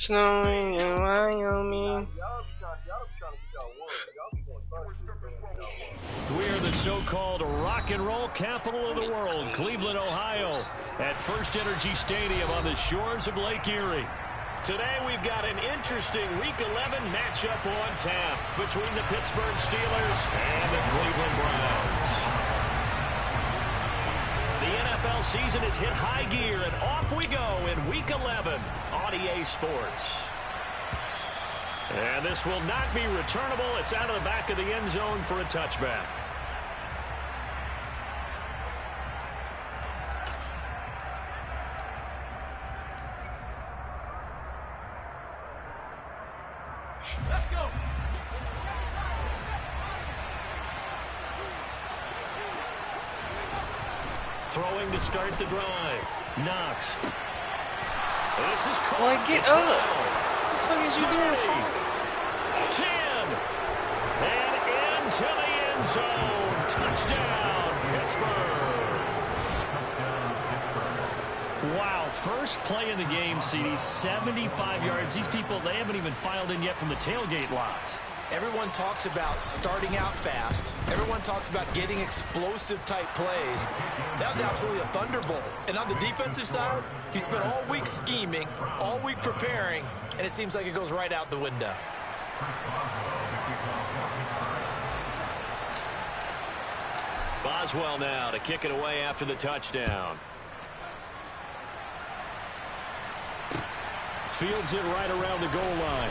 Snowing in Wyoming. We are the so-called rock and roll capital of the world, Cleveland, Ohio, at First Energy Stadium on the shores of Lake Erie. Today we've got an interesting Week 11 matchup on tap between the Pittsburgh Steelers and the Cleveland Browns. The NFL season has hit high gear, and off we go in Week 11 on EA Sports. And this will not be returnable. It's out of the back of the end zone for a touchback. Let's go. Throwing to start the drive. Knox. This is caught. Boy, get up. What the fuck is you doing? 10. And into the end zone. Touchdown, Pittsburgh. Wow, first play in the game, CD, 75 yards. These people, they haven't even filed in yet from the tailgate lots. Everyone talks about starting out fast. Everyone talks about getting explosive-type plays. That was absolutely a thunderbolt. And on the defensive side, you spent all week scheming, all week preparing, and it seems like it goes right out the window. Boswell now to kick it away after the touchdown. Fields it right around the goal line.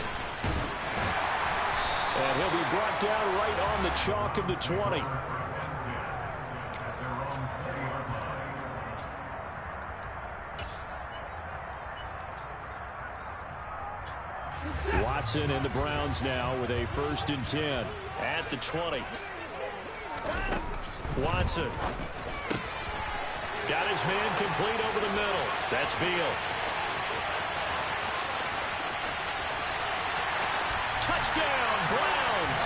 And he'll be brought down right on the chalk of the 20. Watson and the Browns now with a 1st and 10 at the 20. Watson got his man complete over the middle. That's Beal. Touchdown, Browns.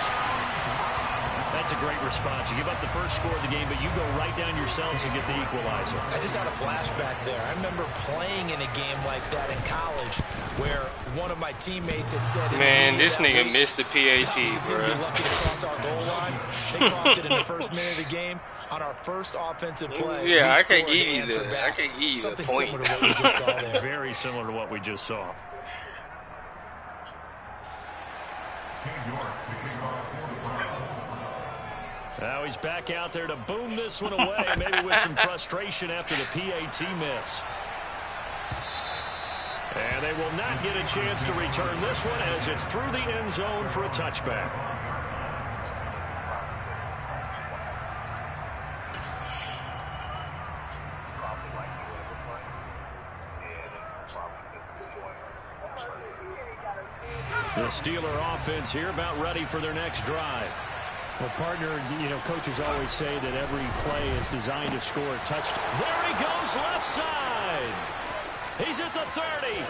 That's a great response. You give up the first score of the game, but you go right down yourselves and get the equalizer. I just had a flashback there. I remember playing in a game like that in college where one of my teammates had said, man, this nigga missed the PAT, bro. Be lucky to cross our goal line. They crossed it in the first minute of the game. On our first offensive play, yeah, I can't give you the Something point. similar to what we just saw there. Very similar to what we just saw. Now he's back out there to boom this one away, maybe with some frustration after the PAT miss. And they will not get a chance to return this one as it's through the end zone for a touchback. The Steeler offense here about ready for their next drive. Well, partner, you know, coaches always say that every play is designed to score a touchdown. There he goes, left side. He's at the 30.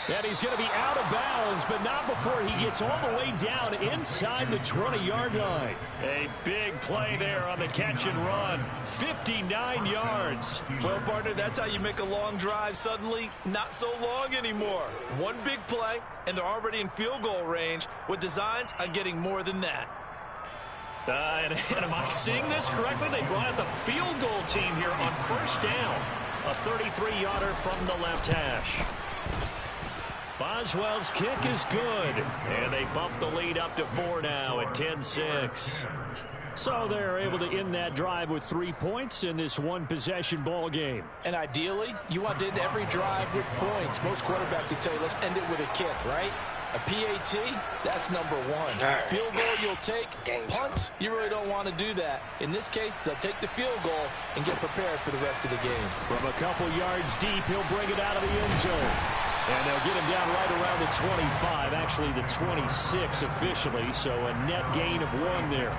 And he's going to be out of bounds, but not before he gets all the way down inside the 20-yard line. A big play there on the catch and run. 59 yards. Well, partner, that's how you make a long drive suddenly not so long anymore. One big play, and they're already in field goal range with designs on getting more than that. And am I seeing this correctly? They brought out the field goal team here on 1st down. A 33-yarder from the left hash. Boswell's kick is good. And they bump the lead up to 4 now at 10-6. So they're able to end that drive with 3 points in this one-possession ball game. And ideally, you want to end every drive with points. Most quarterbacks would tell you, let's end it with a kick, right? A PAT, that's number one. Right. Field goal you'll take. Punts, you really don't want to do that. In this case, they'll take the field goal and get prepared for the rest of the game. From a couple yards deep, he'll bring it out of the end zone. And they'll get him down right around the 25, actually the 26 officially, so a net gain of 1 there.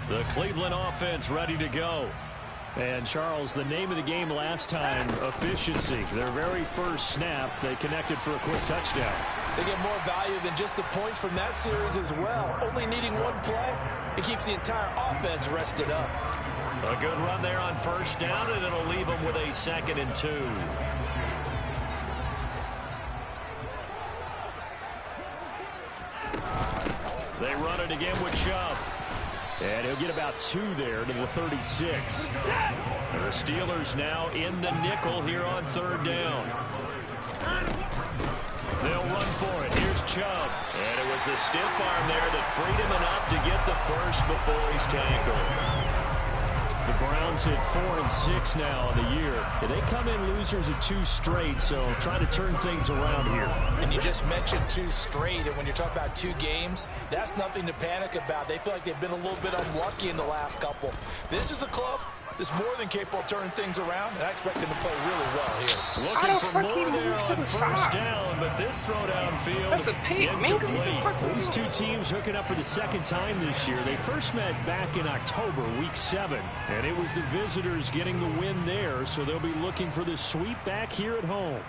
The Cleveland offense ready to go. And, Charles, the name of the game last time, efficiency. Their very first snap, they connected for a quick touchdown. They get more value than just the points from that series as well. Only needing one play, it keeps the entire offense rested up. A good run there on first down, and it'll leave them with a 2nd and 2. They run it again with Chubb. And he'll get about 2 there to the 36. The Steelers now in the nickel here on 3rd down. They'll run for it. Here's Chubb. And it was a stiff arm there that freed him enough to get the first before he's tackled. The Browns hit 4-6 now on the year. And they come in losers of 2 straight, so try to turn things around here. And you just mentioned 2 straight, and when you're talking about 2 games, that's nothing to panic about. They feel like they've been a little bit unlucky in the last couple. This is a club that's more than capable of turning things around, and I expect them to play really well here. Looking for more there on first down, but this throw downfield, that's a pick, incomplete. These 2 teams hooking up for the 2nd time this year. They first met back in October, week 7, and it was the visitors getting the win there, so they'll be looking for the sweep back here at home.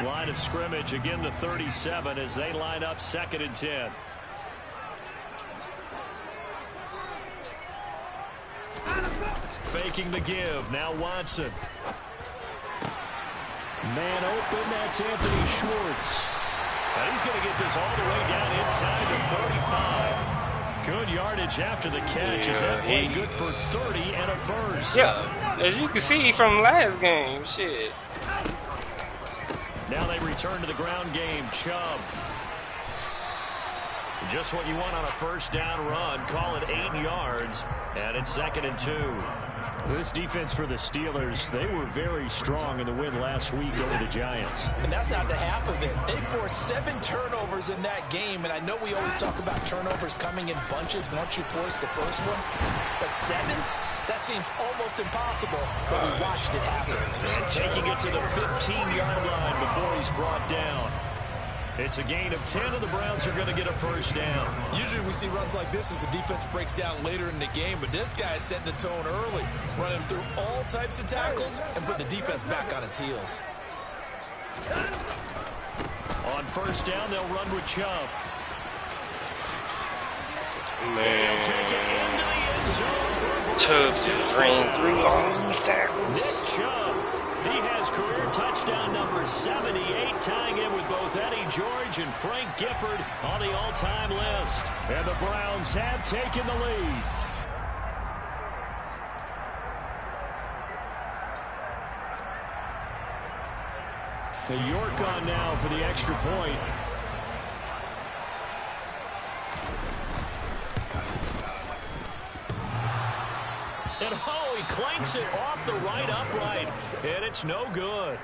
Line of scrimmage, again the 37 as they line up 2nd and 10. Faking the give. Now Watson. Man open. That's Anthony Schwartz. And he's going to get this all the way down inside the 35. Good yardage after the catch. Is that play good for 30 and a first? Yeah, as you can see from last game. Shit. Now they return to the ground game. Chubb. Just what you want on a first down run. Call it 8 yards. And it's 2nd and 2. This defense for the Steelers, they were very strong in the win last week over the Giants. And that's not the half of it. They forced 7 turnovers in that game, and I know we always talk about turnovers coming in bunches once you force the first one, but 7? That seems almost impossible, but we watched it happen. And taking it to the 15-yard line before he's brought down. It's a gain of 10, and the Browns are going to get a first down. Usually we see runs like this as the defense breaks down later in the game, but this guy is setting the tone early, running through all types of tackles and putting the defense back on its heels. On first down, they'll run with Chubb. Man. Take it into the end zone. Chubb ran through all these tackles. Nick Chubb. He has career touchdown number 78, tying in with both Eddie George and Frank Gifford on the all-time list. And the Browns have taken the lead. The York on now for the extra point. And oh, he clanks it off the right upright, and it's no good.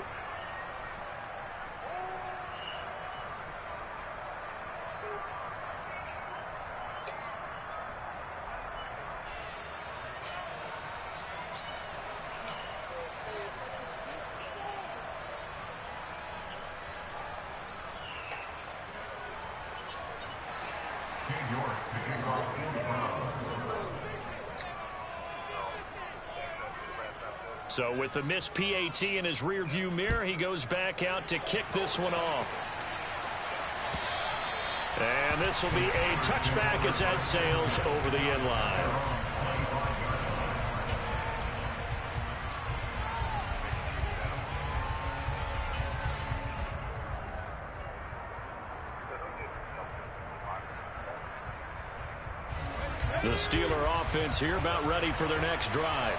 So with the missed PAT in his rearview mirror, he goes back out to kick this one off. And this will be a touchback as that sails over the end line. The Steeler offense here about ready for their next drive.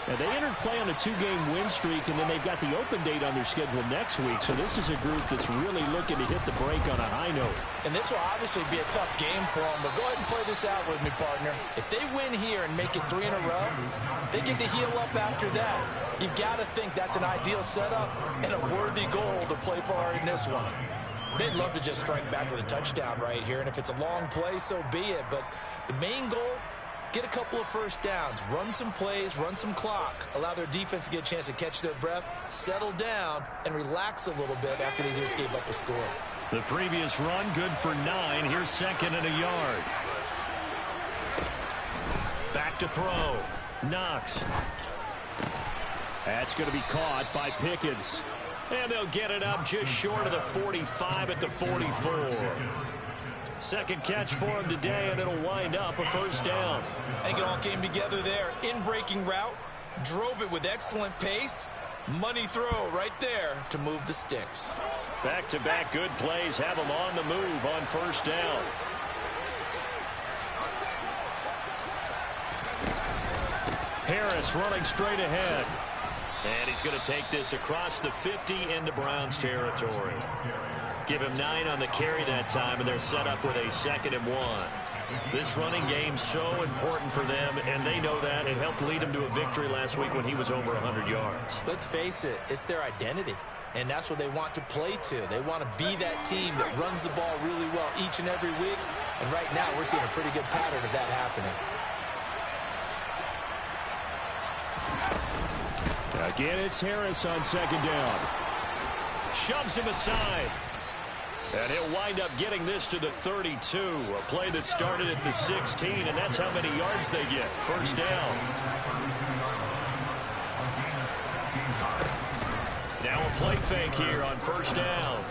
And they entered play on a 2-game win streak, and then they've got the open date on their schedule next week. So this is a group that's really looking to hit the break on a high note. And this will obviously be a tough game for them, but go ahead and play this out with me, partner. If they win here and make it 3 in a row, they get to heal up after that. You've got to think that's an ideal setup and a worthy goal to play for in this one. They'd love to just strike back with a touchdown right here, and if it's a long play, so be it. But the main goal, get a couple of first downs, run some plays, run some clock, allow their defense to get a chance to catch their breath, settle down, and relax a little bit after they just gave up a score. The previous run, good for 9. Here's 2nd and a yard. Back to throw. Knox. That's going to be caught by Pickens. And they'll get it up just short of the 45 at the 44. Second catch for him today, and it'll wind up a first down. I think it all came together there. In-breaking route, drove it with excellent pace. Money throw right there to move the sticks. Back-to-back good plays have them on the move on first down. Harris running straight ahead. And he's going to take this across the 50 into Browns territory. Give him 9 on the carry that time, and they're set up with a 2nd and 1. This running game's so important for them, and they know that. It helped lead them to a victory last week when he was over 100 yards. Let's face it, it's their identity, and that's what they want to play to. They want to be that team that runs the ball really well each and every week, and right now we're seeing a pretty good pattern of that happening. Again, it's Harris on 2nd down. Shoves him aside. And he'll wind up getting this to the 32. A play that started at the 16, and that's how many yards they get. First down. Now a play fake here on first down.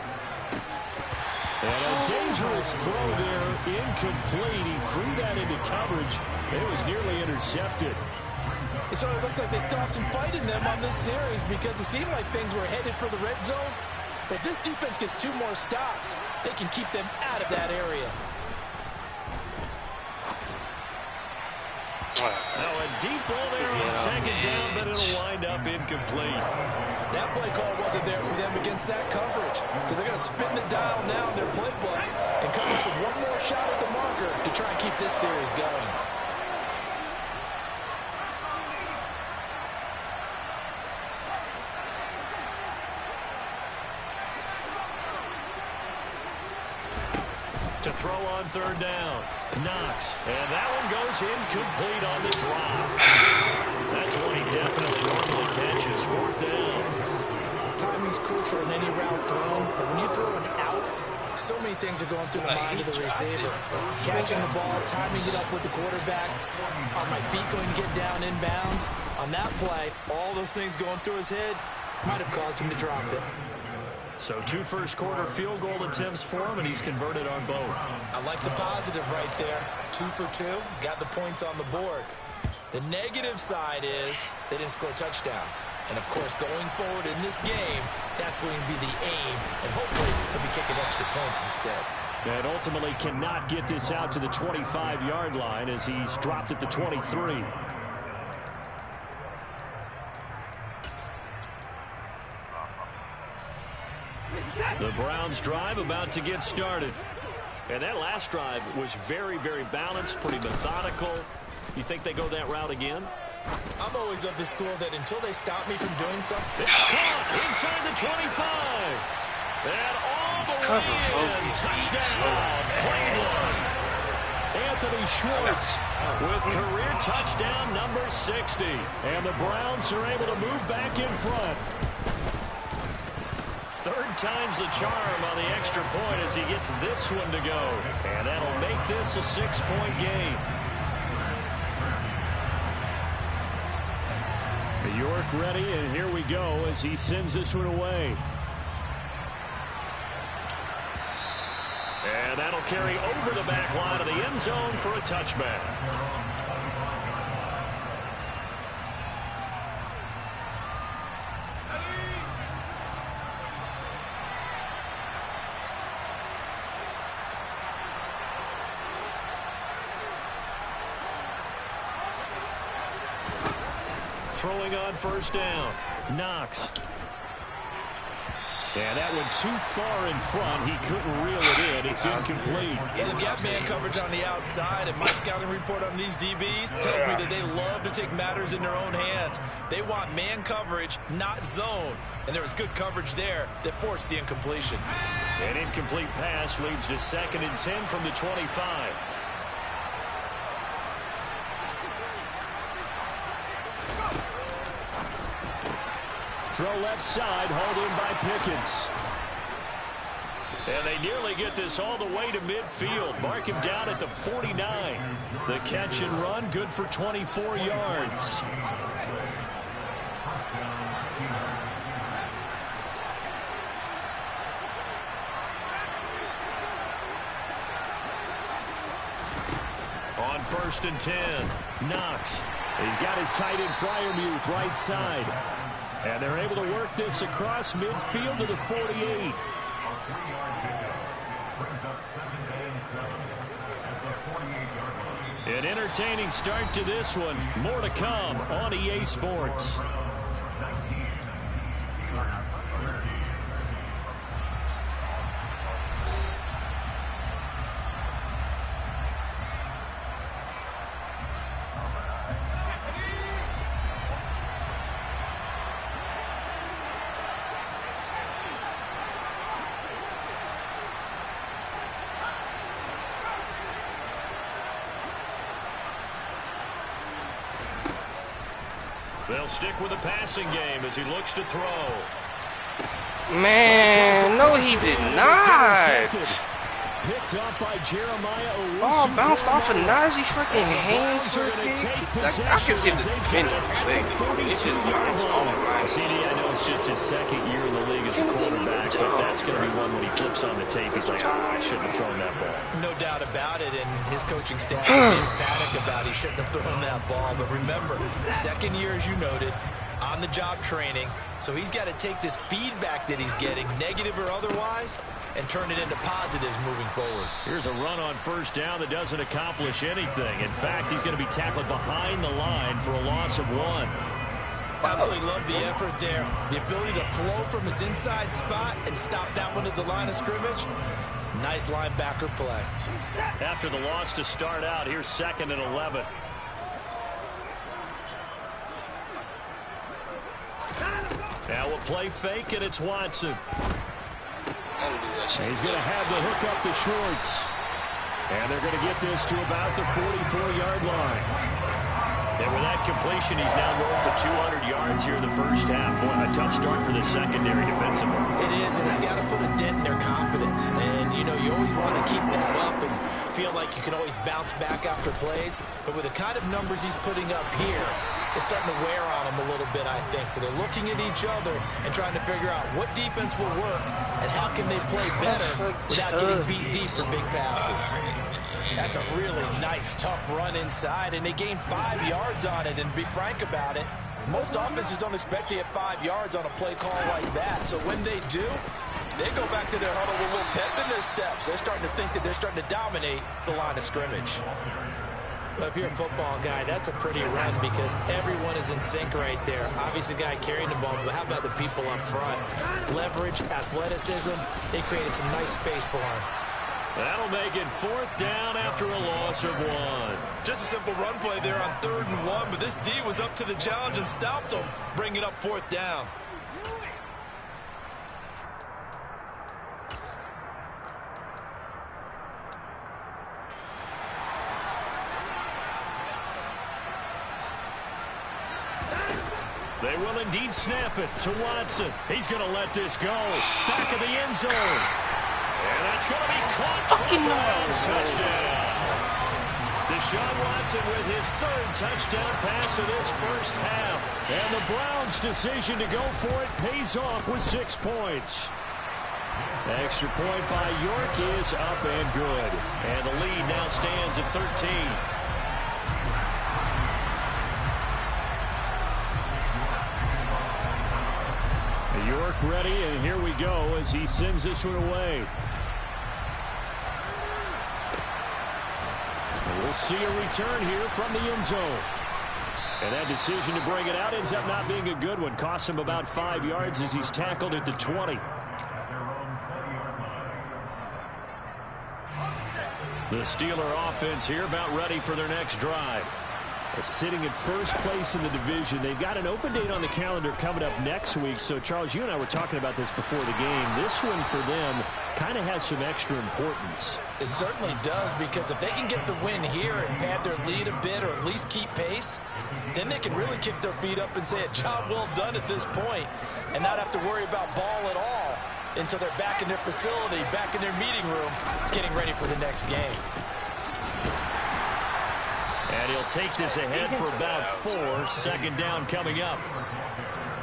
And a dangerous throw there, incomplete. He threw that into coverage. It was nearly intercepted. It sort of looks like they still have some fight in them on this series because it seemed like things were headed for the red zone. But if this defense gets 2 more stops, they can keep them out of that area. Now a deep ball there on 2nd down, but it'll wind up incomplete. That play call wasn't there for them against that coverage. So they're going to spin the dial now in their playbook and come up with 1 more shot at the marker to try and keep this series going. To throw on 3rd down. Knox. And that one goes incomplete on the drop. That's one he definitely normally catches. 4th down. Timing's crucial in any route thrown, but when you throw an out, so many things are going through the mind of the receiver. Catching the ball, timing it up with the quarterback. Are my feet going to get down inbounds? On that play, all those things going through his head might have caused him to drop it. So 2 first-quarter field goal attempts for him, and he's converted on both. I like the positive right there. 2 for 2, got the points on the board. The negative side is they didn't score touchdowns. And, of course, going forward in this game, that's going to be the aim, and hopefully he'll be kicking extra points instead. And ultimately cannot get this out to the 25-yard line as he's dropped at the 23. The Browns drive about to get started. And that last drive was very, very balanced, pretty methodical. You think they go that route again? I'm always of the school that until they stop me from doing something. It's caught inside the 25. And all the way in. Touchdown, Cleveland. Anthony Schwartz With career touchdown number 60. And the Browns are able to move back in front. 3rd time's the charm on the extra point as he gets this one to go. And that'll make this a 6-point game. York ready, and here we go as he sends this one away. And that'll carry over the back line of the end zone for a touchback. Throwing on 1st down. Knox. And that one too far in front. He couldn't reel it in. It's incomplete. Well, they've got man coverage on the outside, and my scouting report on these DBs tells me that they love to take matters in their own hands. They want man coverage, not zone. And there was good coverage there that forced the incompletion. An incomplete pass leads to 2nd and 10 from the 25. Throw left side, hauled in by Pickens. And they nearly get this all the way to midfield. Mark him down at the 49. The catch and run, good for 24 yards. On 1st and 10, Knox. He's got his tight end Freiermuth right side. And they're able to work this across midfield to the 48. An entertaining start to this one. More to come on EA Sports. They'll stick with the passing game as he looks to throw. Man, no, he did not. Picked up by Jeremiah Owusu. Ball bounced off of Najee freaking hands for a kick. Like, I can see the defender. It's just bounced on the line. CD, I know it's just his second year in the league as a quarterback, but that's going to be one when he flips on the tape. He's like, I shouldn't have thrown that ball. No doubt about it, and his coaching staff is emphatic about he shouldn't have thrown that ball. But remember, second year, as you noted, on-the-job training, so he's got to take this feedback that he's getting, negative or otherwise, and turn it into positives moving forward. Here's a run on 1st down that doesn't accomplish anything. In fact, he's going to be tackled behind the line for a loss of 1. Absolutely love the effort there. The ability to flow from his inside spot and stop that one at the line of scrimmage. Nice linebacker play. After the loss to start out, here's 2nd and 11. Now we'll play fake, and it's Watson. He's going to have the hook up the shorts. And they're going to get this to about the 44-yard line. And with that completion, he's now going for 200 yards here in the first half. Boy, a tough start for the secondary defensively. It is, and it's got to put a dent in their confidence. And, you know, you always want to keep that up and feel like you can always bounce back after plays. But with the kind of numbers he's putting up here, it's starting to wear on them a little bit, I think. So they're looking at each other and trying to figure out what defense will work and how can they play better without getting beat deep for big passes. That's a really nice, tough run inside, and they gained 5 yards on it. And to be frank about it, most offenses don't expect to get 5 yards on a play call like that. So when they do, they go back to their huddle with a little pep in their steps. They're starting to think that they're starting to dominate the line of scrimmage. Well, if you're a football guy, that's a pretty run because everyone is in sync right there. Obviously, the guy carrying the ball, but how about the people up front? Leverage, athleticism, they created some nice space for him. That'll make it 4th down after a loss of 1. Just a simple run play there on 3rd and 1, but this D was up to the challenge and stopped them, bringing up 4th down. They will indeed snap it to Watson. He's going to let this go. Back of the end zone. And that's going to be caught for the Browns touchdown. Deshaun Watson with his 3rd touchdown pass of this first half. And the Browns' decision to go for it pays off with 6 points. Extra point by York is up and good. And the lead now stands at 13. York ready, and here we go as he sends this one away. And we'll see a return here from the end zone. And that decision to bring it out ends up not being a good one. Cost him about 5 yards as he's tackled at the 20. The Steeler offense here about ready for their next drive. Sitting in first place in the division. They've got an open date on the calendar coming up next week. So, Charles, you and I were talking about this before the game. This one for them kind of has some extra importance. It certainly does, because if they can get the win here and pad their lead a bit or at least keep pace, then they can really kick their feet up and say a job well done at this point and not have to worry about ball at all until they're back in their facility, back in their meeting room, getting ready for the next game. And he'll take this ahead for about 4. Second down coming up.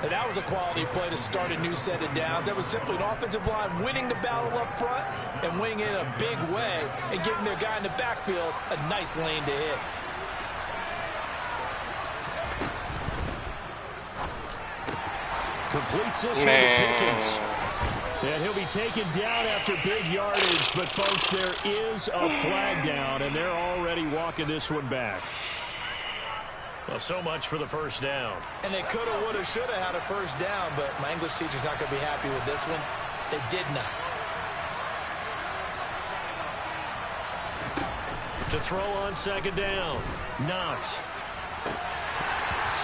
And that was a quality play to start a new set of downs. That was simply an offensive line winning the battle up front and winning it in a big way and giving their guy in the backfield a nice lane to hit. Completes this one to Pickens. And he'll be taken down after big yardage. But, folks, there is a flag down, and they're already walking this one back. Well, so much for the first down. And they could have, would have, should have had a first down, but my English teacher's not going to be happy with this one. They did not. To throw on second down, Knox.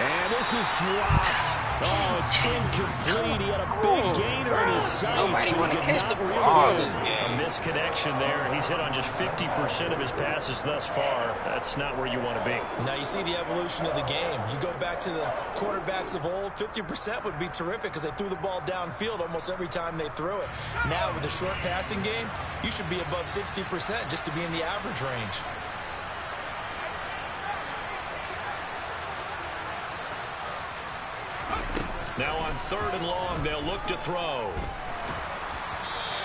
And this is dropped. Oh, it's incomplete. He had a big gainer in his sights. Nobody want to catch the really ball. A misconnection there. He's hit on just 50% of his passes thus far. That's not where you want to be. Now you see the evolution of the game. You go back to the quarterbacks of old, 50% would be terrific because they threw the ball downfield almost every time they threw it. Now with the short passing game, you should be above 60% just to be in the average range. Now on 3rd and long, they'll look to throw.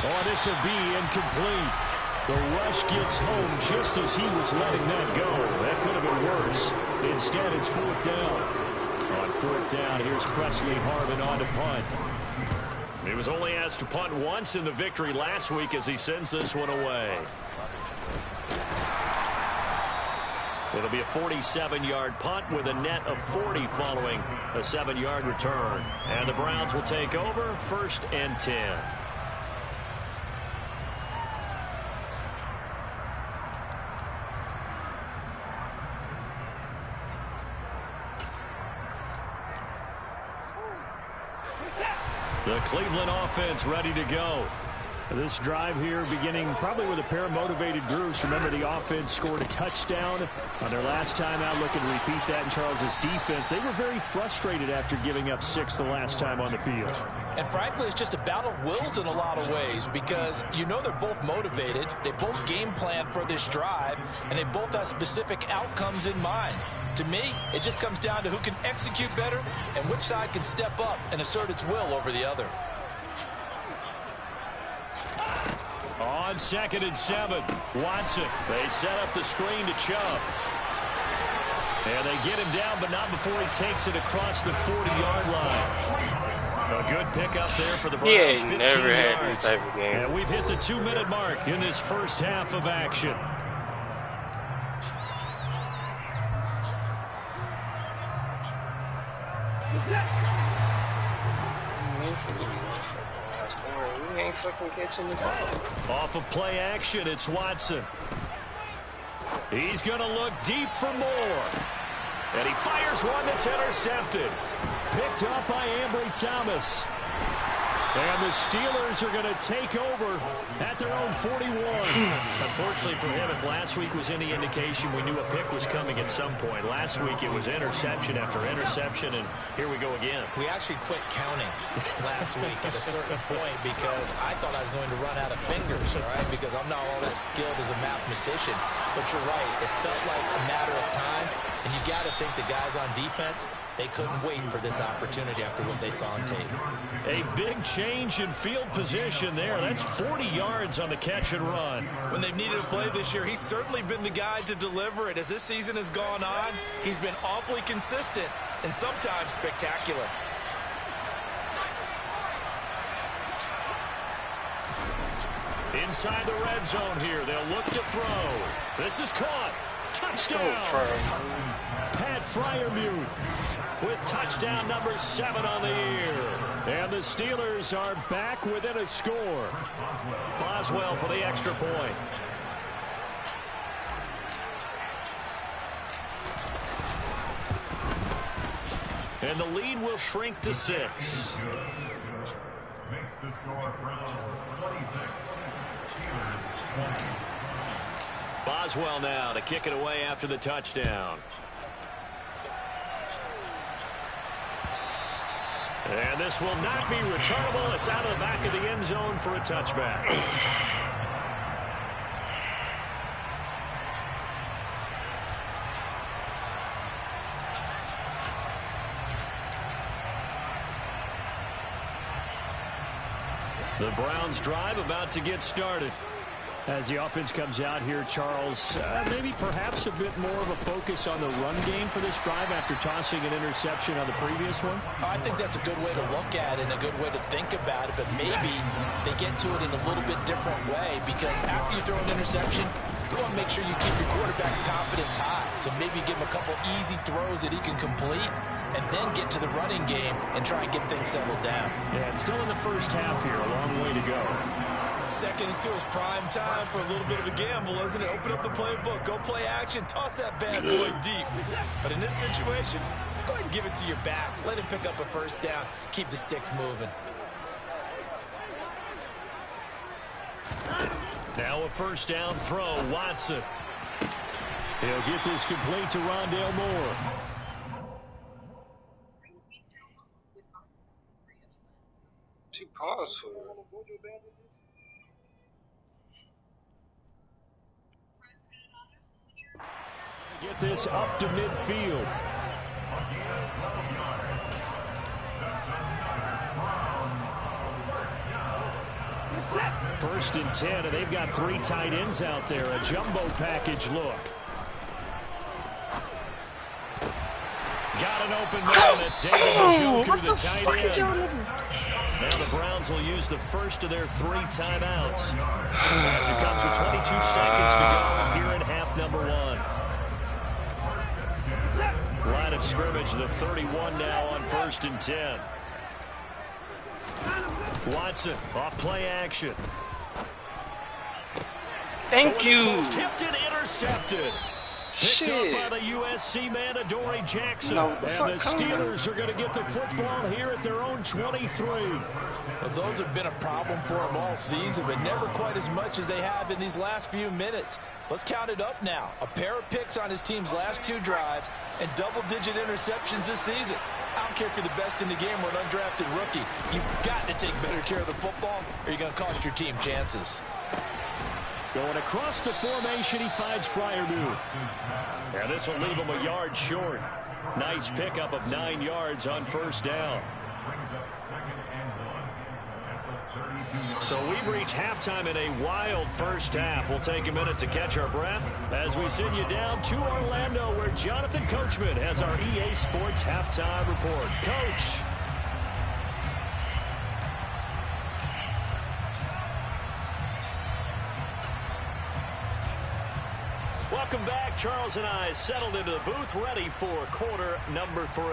Oh, this will be incomplete. The rush gets home just as he was letting that go. That could have been worse. Instead, it's 4th down. On 4th down, here's Presley Harvin on to punt. He was only asked to punt once in the victory last week as he sends this one away. It'll be a 47-yard punt with a net of 40 following a 7-yard return. And the Browns will take over 1st and 10. The Cleveland offense ready to go. This drive here beginning probably with a pair of motivated groups. Remember, the offense scored a touchdown on their last time out. Looking to repeat that in Charles's defense. They were very frustrated after giving up 6 the last time on the field. And frankly, it's just a battle of wills in a lot of ways because you know they're both motivated. They both game plan for this drive, and they both have specific outcomes in mind. To me, it just comes down to who can execute better and which side can step up and assert its will over the other. On 2nd and 7, Watson. They set up the screen to Chubb. And they get him down, but not before he takes it across the 40-yard line. A good pickup there for the Browns. He ain't never had this type of game. And we've hit the 2-minute mark in this first half of action. We ain't fucking catching the ball. Off of play action, it's Watson. He's going to look deep for more. And he fires one that's intercepted. Picked up by Ambry Thomas. And the Steelers are going to take over at their own 41. Unfortunately for him, if last week was any indication, we knew a pick was coming at some point. Last week it was interception after interception, and here we go again. We actually quit counting last week at a certain point because I thought I was going to run out of fingers, all right, because I'm not all that skilled as a mathematician. But you're right. It felt like a matter of time, and you got to think the guys on defense, they couldn't wait for this opportunity after what they saw on tape. A big change in field position there. That's 40 yards on the catch and run. When they've needed a play this year, he's certainly been the guy to deliver it. As this season has gone on, he's been awfully consistent and sometimes spectacular. Inside the red zone here, they'll look to throw. This is caught. Touchdown. Pat Freiermuth with touchdown number 7 on the year. And the Steelers are back within a score. Boswell for the extra point. And the lead will shrink to 6. Makes the score Browns 26. Boswell now to kick it away after the touchdown. And this will not be returnable. It's out of the back of the end zone for a touchback. The Browns drive about to get started. As the offense comes out here, Charles, maybe perhaps a bit more of a focus on the run game for this drive after tossing an interception on the previous one? I think that's a good way to look at it and a good way to think about it, but maybe they get to it in a little bit different way because after you throw an interception, you want to make sure you keep your quarterback's confidence high. So maybe give him a couple easy throws that he can complete and then get to the running game and try and get things settled down. Yeah, it's still in the first half here. A long way to go. Second and 2 is prime time for a little bit of a gamble, isn't it? Open up the playbook, go play action, toss that bad boy deep. But in this situation, go ahead and give it to your back. Let him pick up a first down. Keep the sticks moving. Now a first down throw, Watson. He'll get this complete to Rondale Moore. Too powerful. Get this up to midfield. First and 10, and they've got 3 tight ends out there. A jumbo package look. Got an open man. That's David Njoku, the tight end. Now the Browns will use the first of their 3 timeouts as it comes with 22 seconds to go here in half number 1. Line of scrimmage, the 31 now on first and 10. Watson off play action. Thank you. Tipped and intercepted. Picked up by the USC man, Adoree Jackson. No, and the Steelers are going to get the football here at their own 23. Well, those have been a problem for them all season, but never quite as much as they have in these last few minutes. Let's count it up now. A pair of picks on his team's last 2 drives and double-digit interceptions this season. I don't care if you're the best in the game or an undrafted rookie. You've got to take better care of the football or you're going to cost your team chances. Going across the formation, he finds Freiermuth. Yeah, this will leave him a yard short. Nice pickup of 9 yards on first down. So we've reached halftime in a wild first half. We'll take a minute to catch our breath as we send you down to Orlando, where Jonathan Coachman has our EA Sports halftime report. Coach. Welcome back. Charles and I settled into the booth, ready for quarter number 3.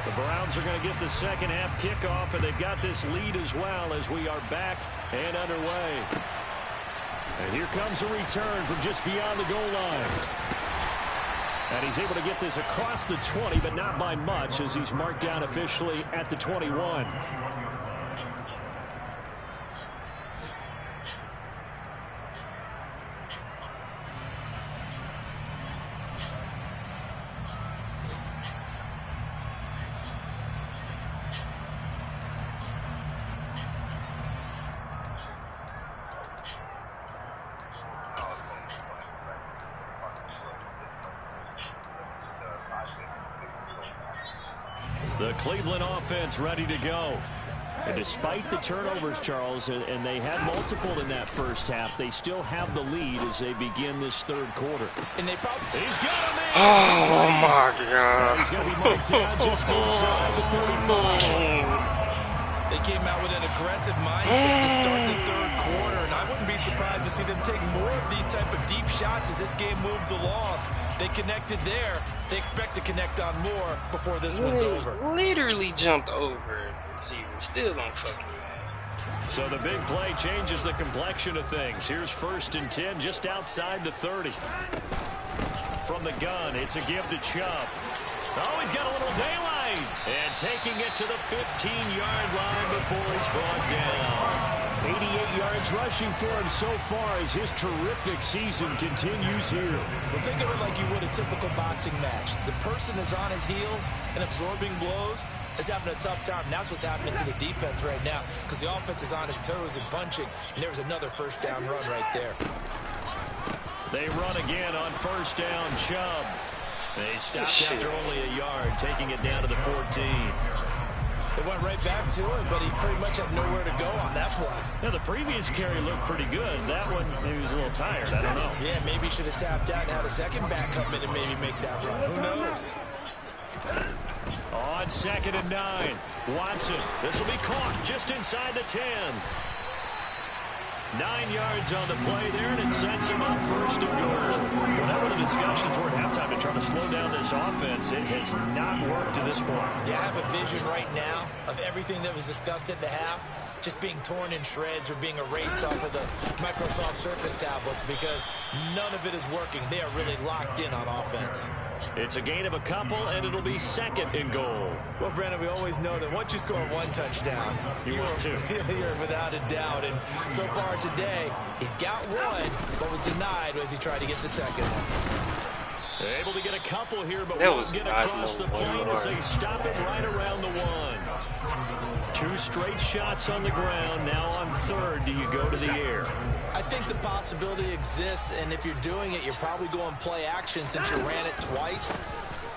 The Browns are going to get the second half kickoff, and they've got this lead as well as we are back and underway. And here comes a return from just beyond the goal line. And he's able to get this across the 20, but not by much, as he's marked down officially at the 21. The Cleveland offense ready to go. And despite the turnovers, Charles, and they had multiple in that first half, they still have the lead as they begin this third quarter. And they probably... He's got a man! Oh, my God. He's going to be marked down just inside the 35. They came out with an aggressive mindset to start the third quarter, and I wouldn't be surprised to see them take more of these type of deep shots as this game moves along. They connected there. They expect to connect on more before this one's over. Literally jumped over the receiver. Still don't fucking matter. So the big play changes the complexion of things. Here's first and 10 just outside the 30. From the gun, it's a give to Chubb. Oh, he's got a little daylight. And taking it to the 15-yard line before he's brought down. 88 yards rushing for him so far as his terrific season continues here. Well, think of it like you would a typical boxing match. The person is on his heels and absorbing blows is having a tough time. And that's what's happening to the defense right now because the offense is on his toes and punching. And there's another first down run right there. They run again on first down. Chubb. They stopped after only a yard, taking it down to the 14. They went right back to him, but he pretty much had nowhere to go on that play. Now, the previous carry looked pretty good. That one, he was a little tired. I don't know. Yeah, maybe he should have tapped out and had a second back come in and maybe make that run. Who knows? On 2nd and 9, Watson. This will be caught just inside the 10. 9 yards on the play there, and it sets him up first and goal. Whatever the discussions were at halftime to try to slow down this offense, it has not worked to this point. Yeah, I have a vision right now of everything that was discussed at the half just being torn in shreds or being erased off of the Microsoft Surface tablets because none of it is working. They are really locked in on offense. It's a gain of a couple, and it'll be 2nd and goal. Well, Brandon, we always know that once you score one touchdown, you want two. You're without a doubt. And so far today, he's got one, but was denied as he tried to get the second one. Able to get a couple here, but That won't was get not across no the plane one as yard. they stop it right around the 1. 2 straight shots on the ground. Now on 3rd, do you go to the air? I think the possibility exists, and if you're doing it, you're probably going play action since you ran it twice.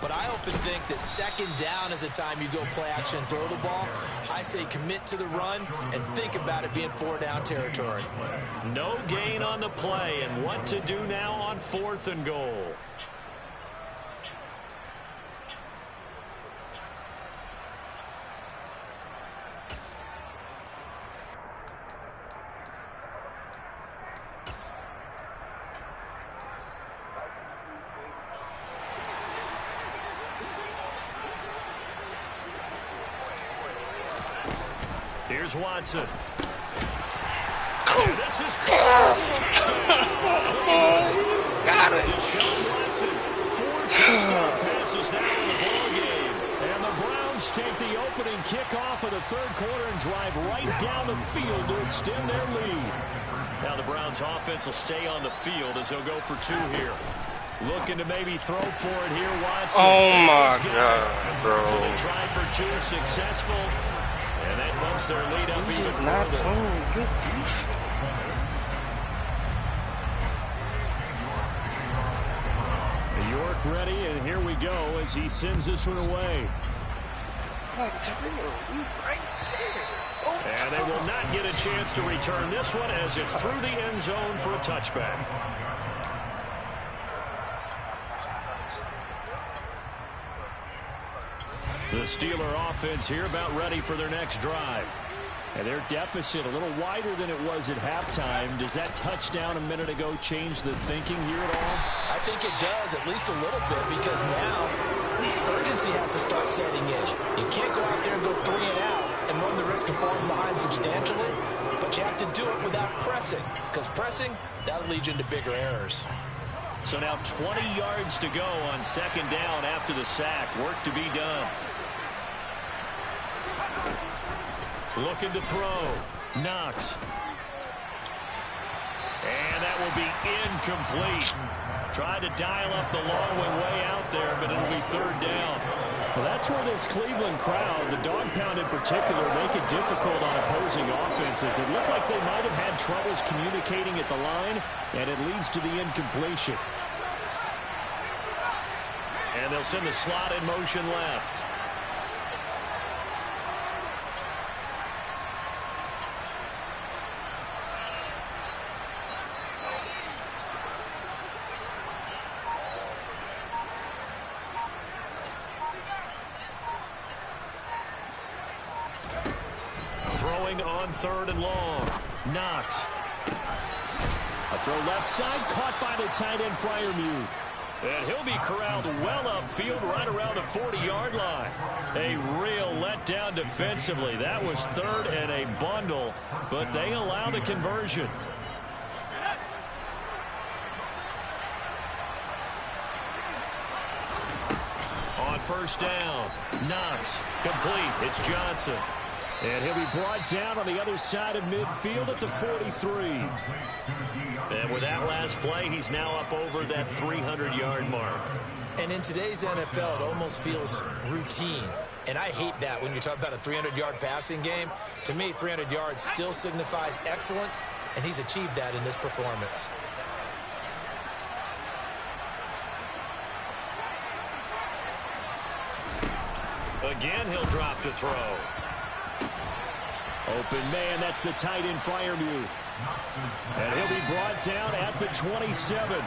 But I often think that 2nd down is a time you go play action and throw the ball. I say commit to the run and think about it being 4-down territory. No gain on the play, and what to do now on 4th and goal. Here's Watson. And this is Got it. Deshaun Watson, 4 touchdown passes now in the ballgame. And the Browns take the opening kickoff of the 3rd quarter and drive right down the field to extend their lead. Now the Browns offense will stay on the field as they'll go for 2 here. Looking to maybe throw for it here, Watson. Oh my God, bro. So they try for 2, successful. And that bumps their lead up He's even just not further. playing good defense. York ready, and here we go as he sends this one away. Like, Terrell, you right there. Oh, And they will not get a chance to return this one as it's through the end zone for a touchback. The Steeler offense here about ready for their next drive. And their deficit a little wider than it was at halftime. Does that touchdown a minute ago change the thinking here at all? I think it does, at least a little bit, because now urgency has to start setting in. You can't go out there and go 3 and out and run the risk of falling behind substantially, but you have to do it without pressing, because pressing, that'll lead you into bigger errors. So now 20 yards to go on 2nd down after the sack. Work to be done. Looking to throw. Knox. And that will be incomplete. Tried to dial up the long one way out there, but it'll be 3rd down. Well, that's where this Cleveland crowd, the dog pound in particular, make it difficult on opposing offenses. It looked like they might have had troubles communicating at the line, and it leads to the incompletion. And they'll send the slot in motion left. Throwing on 3rd and long. Knox. A throw left side, caught by the tight end Freiermuth. And he'll be corralled well upfield right around the 40-yard line. A real letdown defensively. That was 3rd and a bundle, but they allow the conversion. On 1st down, Knox, complete. It's Johnson. And he'll be brought down on the other side of midfield at the 43. And with that last play, he's now up over that 300-yard mark. And in today's NFL, it almost feels routine. And I hate that when you talk about a 300-yard passing game. To me, 300 yards still signifies excellence, and he's achieved that in this performance. Again, he'll drop to throw. Open man, that's the tight end Freiermuth. And he'll be brought down at the 27.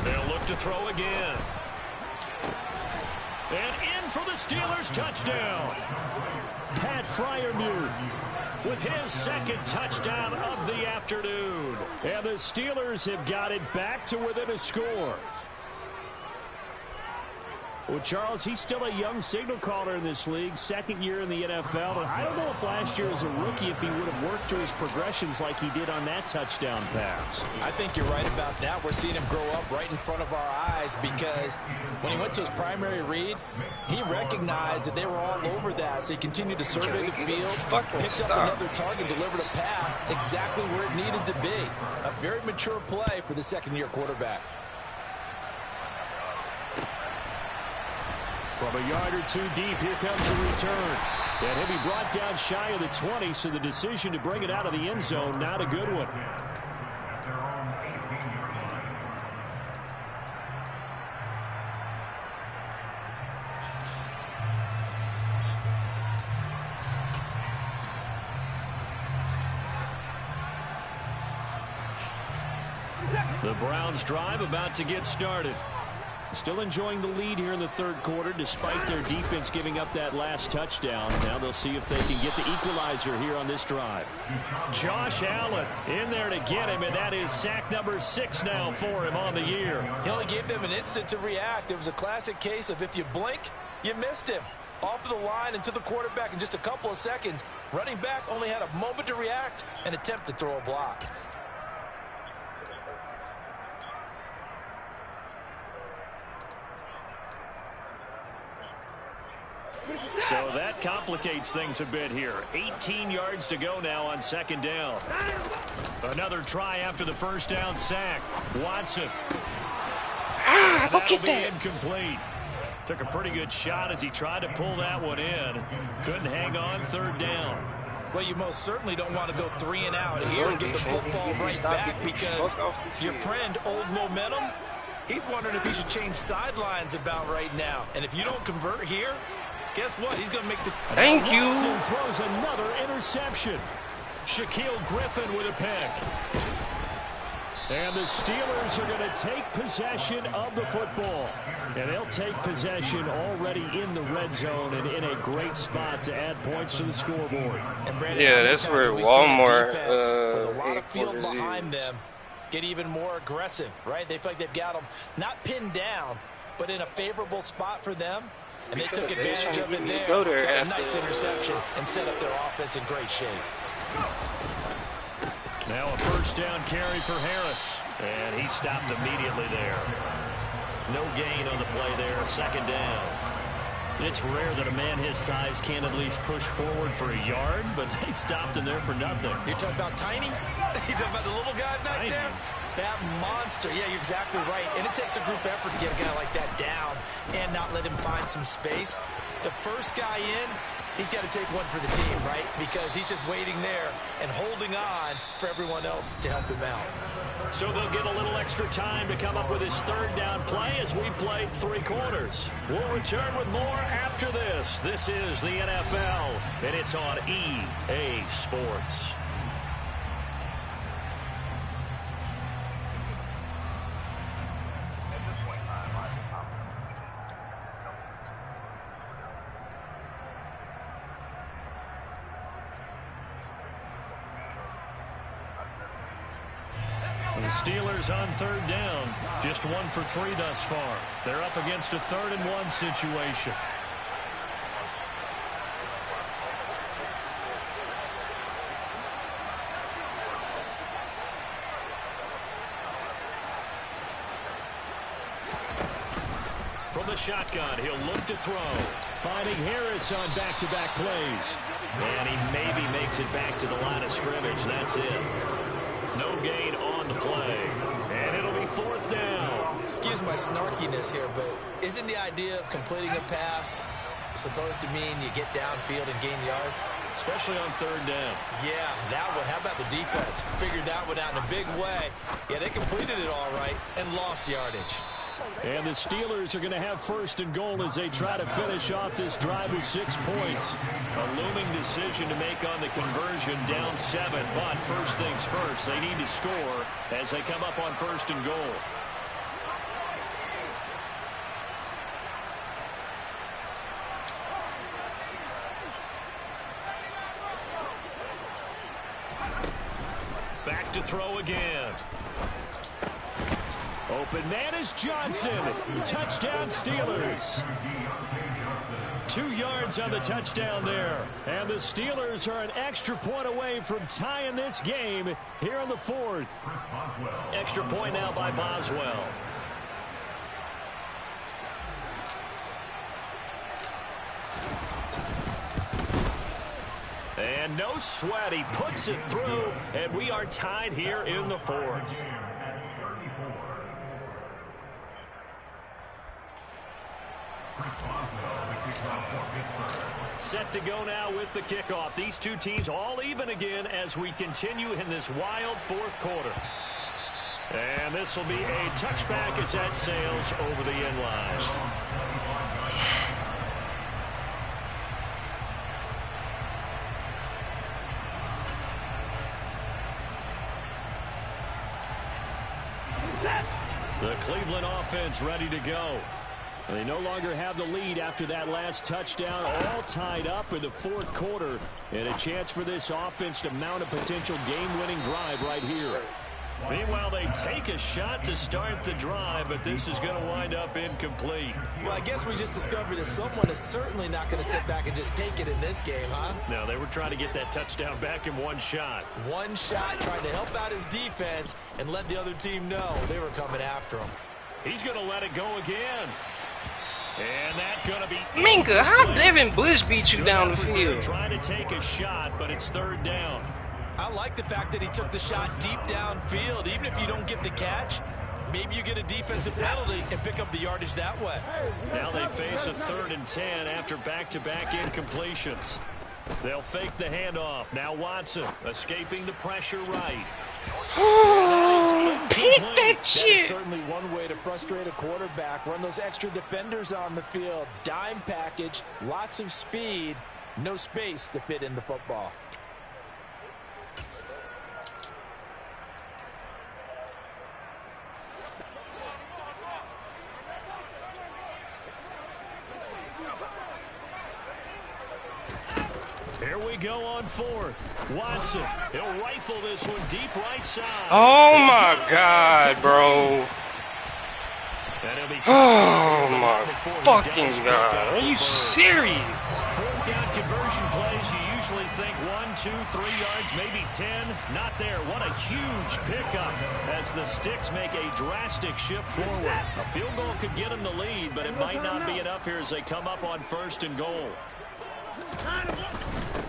They'll look to throw again. And in for the Steelers touchdown. Pat Freiermuth with his second touchdown of the afternoon. And the Steelers have got it back to within a score. Well, Charles, he's still a young signal caller in this league, second year in the NFL. And I don't know if last year as a rookie if he would have worked through his progressions like he did on that touchdown pass. I think you're right about that. We're seeing him grow up right in front of our eyes because when he went to his primary read, he recognized that they were all over that. So he continued to survey the field, picked up another target, delivered a pass exactly where it needed to be. A very mature play for the second-year quarterback. From a yard or two deep, here comes the return. And he'll be brought down shy of the 20, so the decision to bring it out of the end zone, not a good one. At their own 18-yard line. The Browns drive about to get started. Still enjoying the lead here in the third quarter despite their defense giving up that last touchdown. Now they'll see if they can get the equalizer here on this drive. Josh Allen in there to get him, and that is sack number 6 now for him on the year. He only gave them an instant to react. It was a classic case of if you blink, you missed him. Off of the line and to the quarterback in just a couple of seconds. Running back only had a moment to react and attempt to throw a block. So that complicates things a bit here. 18 yards to go now on second down. Another try after the first down sack. Watson. That'll be incomplete. Took a pretty good shot as he tried to pull that one in. Couldn't hang on, third down. Well, you most certainly don't want to go 3 and out here and get the football right back because your friend, Old Momentum, he's wondering if he should change sidelines about right now. And if you don't convert here, guess what? He's going to make the... Thank you. Watson throws another interception. Shaquille Griffin with a pick. And the Steelers are going to take possession of the football. And they'll take possession already in the red zone and in a great spot to add points to the scoreboard. And Brandon, Yeah, that's where Walmart with a lot of field headquarters behind is. them get even more aggressive, right? They feel like they've got them not pinned down, but in a favorable spot for them. And they took advantage of it there. Go there got a after nice interception and set up their offense in great shape. Now a first down carry for Harris. And he stopped immediately there. No gain on the play there, second down. It's rare that a man his size can at least push forward for a yard, but they stopped him there for nothing. You're talking about Tiny? You're talking about the little guy back Tiny. there? That monster. Yeah, you're exactly right. And it takes a group effort to get a guy like that down and not let him find some space. The first guy in, he's got to take one for the team, right? Because he's just waiting there and holding on for everyone else to help him out. So they'll get a little extra time to come up with his third down play as we played 3 quarters. We'll return with more after this. This is the NFL, and it's on EA Sports. The Steelers on third down, just 1 for 3 thus far. They're up against a 3rd and 1 situation. From the shotgun, he'll look to throw. Finding Harris on back-to-back plays. And he maybe makes it back to the line of scrimmage. That's it. No gain on the play. And it'll be 4th down. Excuse my snarkiness here, but isn't the idea of completing a pass supposed to mean you get downfield and gain yards? Especially on 3rd down. Yeah, that one. How about the defense? Figured that one out in a big way. Yeah, they completed it all right and lost yardage. And the Steelers are going to have 1st and goal as they try to finish off this drive with 6 points. A looming decision to make on the conversion, down 7. But first things first, they need to score as they come up on 1st and goal. Back to throw again. Open man is Johnson. Touchdown Steelers. 2 yards on the touchdown there. And the Steelers are an extra point away from tying this game here in the 4th. Extra point now by Boswell. And no sweat. He puts it through, and we are tied here in the 4th. Set to go now with the kickoff. These two teams all even again as we continue in this wild 4th quarter. And this will be a touchback as that sails over the end line. The Cleveland offense ready to go. They no longer have the lead after that last touchdown, all tied up in the 4th quarter. And a chance for this offense to mount a potential game-winning drive right here. Meanwhile, they take a shot to start the drive, but this is going to wind up incomplete. Well, I guess we just discovered that someone is certainly not going to sit back and just take it in this game, huh? No, they were trying to get that touchdown back in one shot. One shot, trying to help out his defense and let the other team know they were coming after him. He's going to let it go again. And that's going to be... Minka, how Devin Bush beat you down the field? Trying to take a shot, but it's 3rd down. I like the fact that he took the shot deep downfield. Even if you don't get the catch, maybe you get a defensive penalty and pick up the yardage that way. Now they face a 3rd and 10 after back-to-back incompletions. They'll fake the handoff. Now Watson escaping the pressure right. Oh, pick that shit. That is certainly one way to frustrate a quarterback. Run those extra defenders on the field. Dime package, lots of speed, no space to fit in the football. Here we go on 4th. Watson, he'll rifle this one deep right side. Oh my God, bro. Oh my fucking God. Are you serious? 4th down conversion plays, you usually think 1, 2, 3 yards, maybe 10. Not there. What a huge pickup as the Sticks make a drastic shift forward. A field goal could get them the lead, but it might not be enough here as they come up on 1st and goal.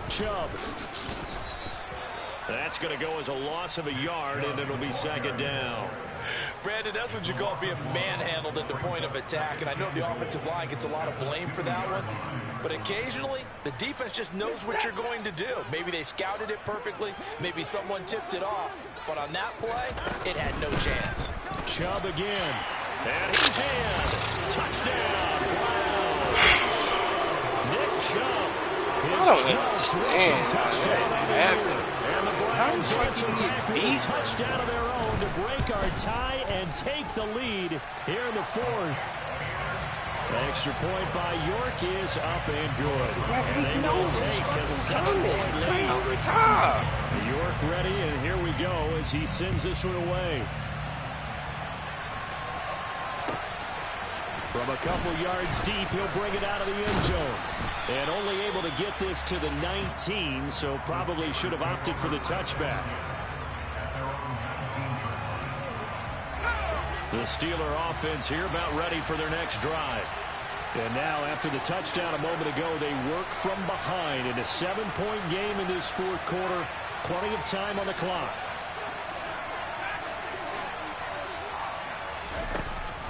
Chubb. That's going to go as a loss of a yard, and it'll be 2nd down. Brandon, that's what you call being manhandled at the point of attack, and I know the offensive line gets a lot of blame for that one, but occasionally the defense just knows what you're going to do. Maybe they scouted it perfectly, maybe someone tipped it off, but on that play, it had no chance. Chubb again. And he's in. Touchdown, Browns. Nick Chubb. I don't understand how that happened. And the Browns answer back with a touchdown of their own to break our tie and take the lead here in the 4th. Extra point by York is up and good. And they will take a 7-point lead. Over top. York ready, and here we go as he sends this one away. From a couple yards deep, he'll bring it out of the end zone. And only able to get this to the 19, so probably should have opted for the touchback. The Steeler offense here about ready for their next drive. And now, after the touchdown a moment ago, they work from behind in a 7-point game in this fourth quarter. Plenty of time on the clock.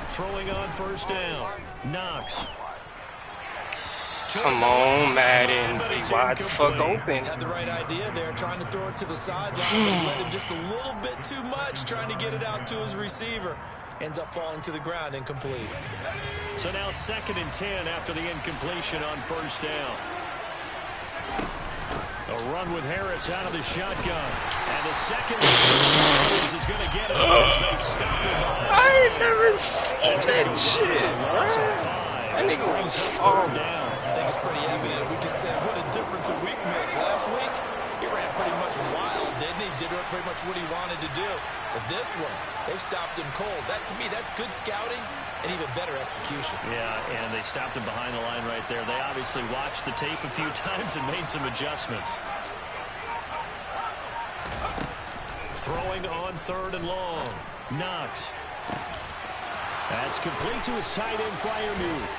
Throwing on first down. Knox. Come on, Madden. Be wide the fuck open. Had the right idea there, trying to throw it to the sideline, but he let him just a little bit too much, trying to get it out to his receiver. Ends up falling to the ground, incomplete. So now 2nd and 10 after the incompletion on first down. A run with Harris out of the shotgun. And the second is going to get it as they stop him. I ain't never seen that shit. That nigga was all down. I think it's pretty evident. We can say what a difference a week makes. Last week, he ran pretty much wild, didn't he? Did pretty much what he wanted to do. But this one, they stopped him cold. That, to me, that's good scouting and even better execution. Yeah, and they stopped him behind the line right there. They obviously watched the tape a few times and made some adjustments. Throwing on 3rd and long. Knox. That's complete to his tight end flyer move.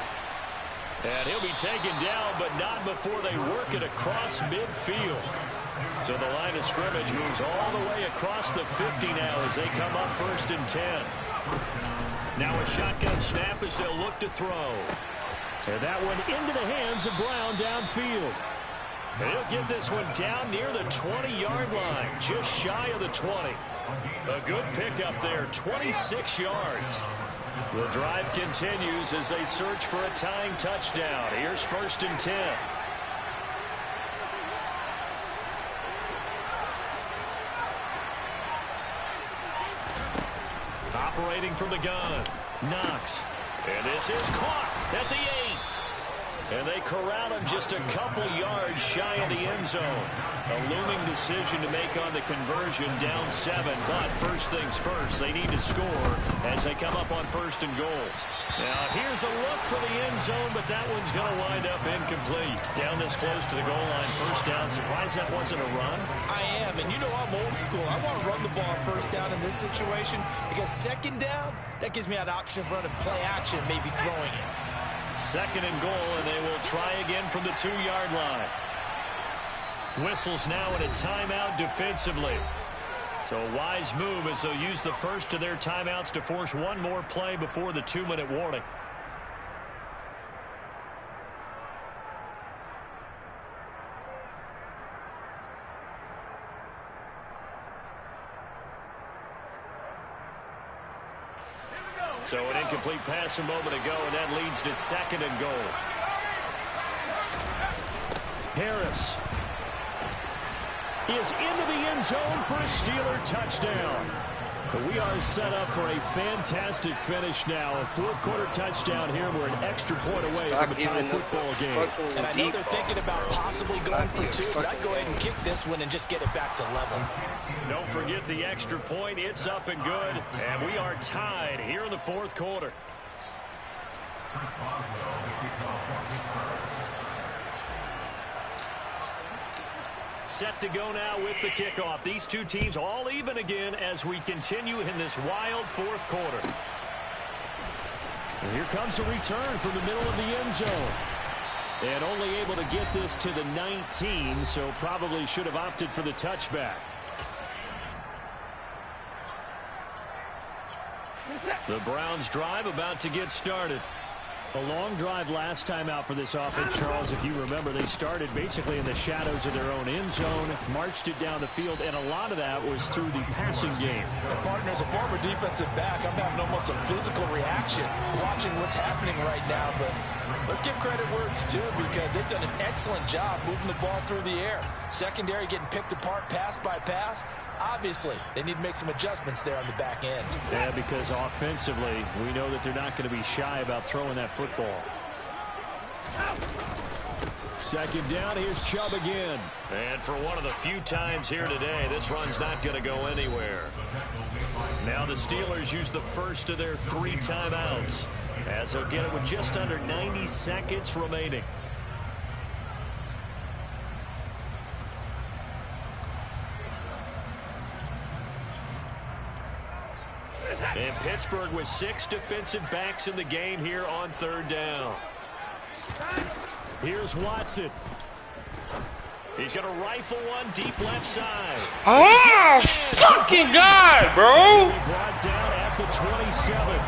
And he'll be taken down, but not before they work it across midfield. So the line of scrimmage moves all the way across the 50 now as they come up 1st and 10. Now a shotgun snap as they'll look to throw. And that one into the hands of Brown downfield. And he'll get this one down near the 20-yard line, just shy of the 20. A good pickup there, 26 yards. The drive continues as they search for a tying touchdown. Here's 1st and 10. Operating from the gun. Knox. And this is caught at the 8. And they corral him just a couple yards shy of the end zone. A looming decision to make on the conversion, down 7. But first things first, they need to score as they come up on 1st and goal. Now here's a look for the end zone, but that one's going to wind up incomplete. Down this close to the goal line, 1st down. Surprised that wasn't a run? I am, and you know I'm old school. I want to run the ball 1st down in this situation because 2nd down, that gives me that option of running play action, maybe throwing it. 2nd and goal, and they will try again from the 2-yard line. Whistles now in a timeout defensively. So a wise move as they'll use the first of their timeouts to force one more play before the 2-minute warning. So an incomplete pass a moment ago, and that leads to 2nd and goal. Harris is into the end zone for a Steeler touchdown. But we are set up for a fantastic finish now. A 4th quarter touchdown here. We're an extra point away from a tie football game. And I know they're thinking about possibly going for 2, but I'd go ahead and kick this one and just get it back to level. Don't forget the extra point. It's up and good. And we are tied here in the 4th quarter. Set to go now with the kickoff. These two teams all even again as we continue in this wild 4th quarter. And here comes a return from the middle of the end zone. And only able to get this to the 19, so probably should have opted for the touchback. The Browns drive about to get started. A long drive last time out for this offense, Charles. If you remember, they started basically in the shadows of their own end zone, marched it down the field, and a lot of that was through the passing game. The partner, as a former defensive back, I'm having almost a physical reaction watching what's happening right now. But let's give credit where it's due because they've done an excellent job moving the ball through the air. Secondary getting picked apart pass by pass. Obviously, they need to make some adjustments there on the back end. Yeah, because offensively, we know that they're not going to be shy about throwing that football. 2nd down, here's Chubb again. And for one of the few times here today, this run's not going to go anywhere. Now the Steelers use the first of their 3 timeouts, as they'll get it with just under 90 seconds remaining. And Pittsburgh with 6 defensive backs in the game here on 3rd down. Here's Watson. He's going to rifle one deep left side. Oh, fucking God, bro. Brought down at the 27.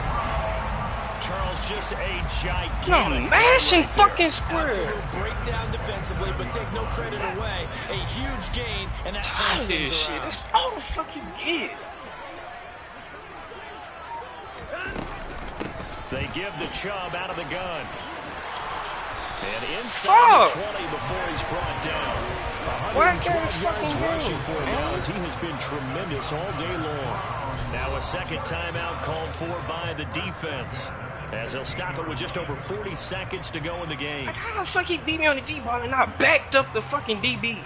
Charles, just a gigantic. No, mashing fucking square. Absolute breakdown defensively, but take no credit away. A huge gain, and that turns Tired of things this shit. around. That's all the fucking get. They give the Chubb out of the gun. And inside the 20 before he's brought down. 112 yards rushing for him now as he has been tremendous all day long. Now a second timeout called for by the defense, as he'll stop it with just over 40 seconds to go in the game. Like, how the fuck he beat me on the D-ball and I backed up the fucking DB?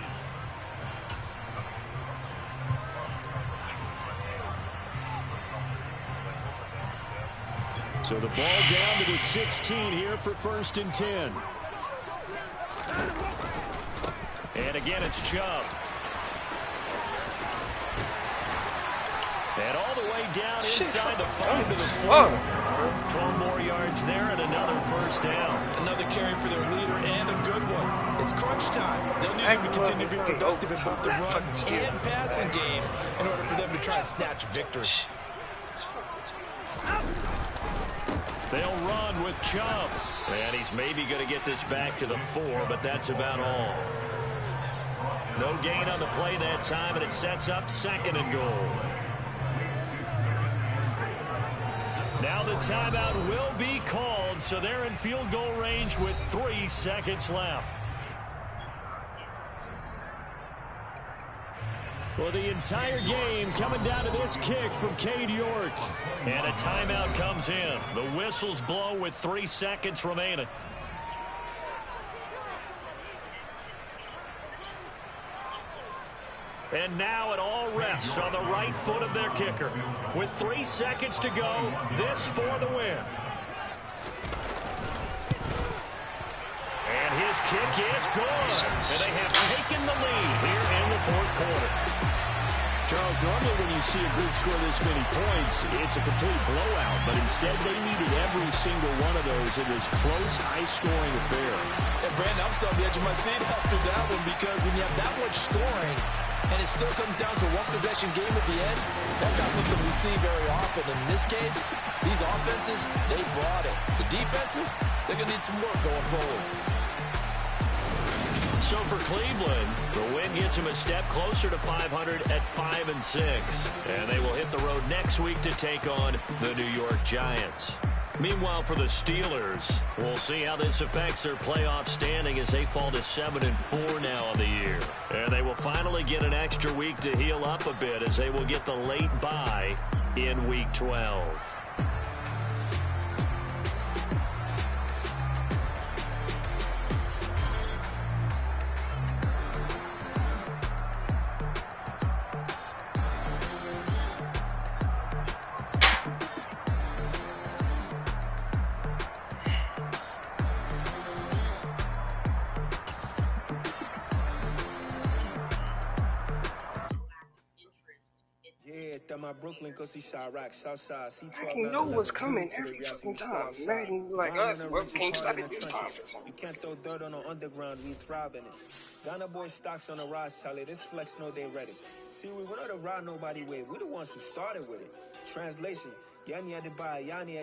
So the ball down to the 16 here for 1st and 10. And again, it's Chubb. And all the way down inside the 5 to the 4. 12 more yards there and another 1st down. Another carry for their leader and a good one. It's crunch time. They'll need him to continue to be productive in both the run and passing game in order for them to try and snatch a victory. They'll run with Chubb. And he's maybe going to get this back to the 4, but that's about all. No gain on the play that time, and it sets up 2nd and goal. Now the timeout will be called, so they're in field goal range with 3 seconds left. Well, the entire game coming down to this kick from Cade York. And a timeout comes in. The whistles blow with 3 seconds remaining. And now it all rests on the right foot of their kicker. With 3 seconds to go, this for the win. And his kick is good. And they have taken the lead here in the 4th quarter. Charles, normally when you see a group score this many points, it's a complete blowout. But instead, they needed every single one of those in this close, high-scoring affair. And Brandon, I'm still on the edge of my seat after that one because when you have that much scoring and it still comes down to one possession game at the end, that's not something we see very often. In this case, these offenses, they brought it. The defenses, they're going to need some work going forward. So for Cleveland, the win gets them a step closer to 500 at 5-6. And they will hit the road next week to take on the New York Giants. Meanwhile, for the Steelers, we'll see how this affects their playoff standing as they fall to 7-4 now on the year. And they will finally get an extra week to heal up a bit as they will get the late bye in Week 12. My Brooklyn, go see Chirac, Southside, I can know what's coming every fucking time. Imagine like us, well, can't stop it this time. You can't throw dirt on the underground, we thrive in it. Ghana boy stocks on the rise, Charlie. This flex know they ready. See, we went on the ride nobody wave. We the ones who started with it. Translation, Yani had to buy, Yani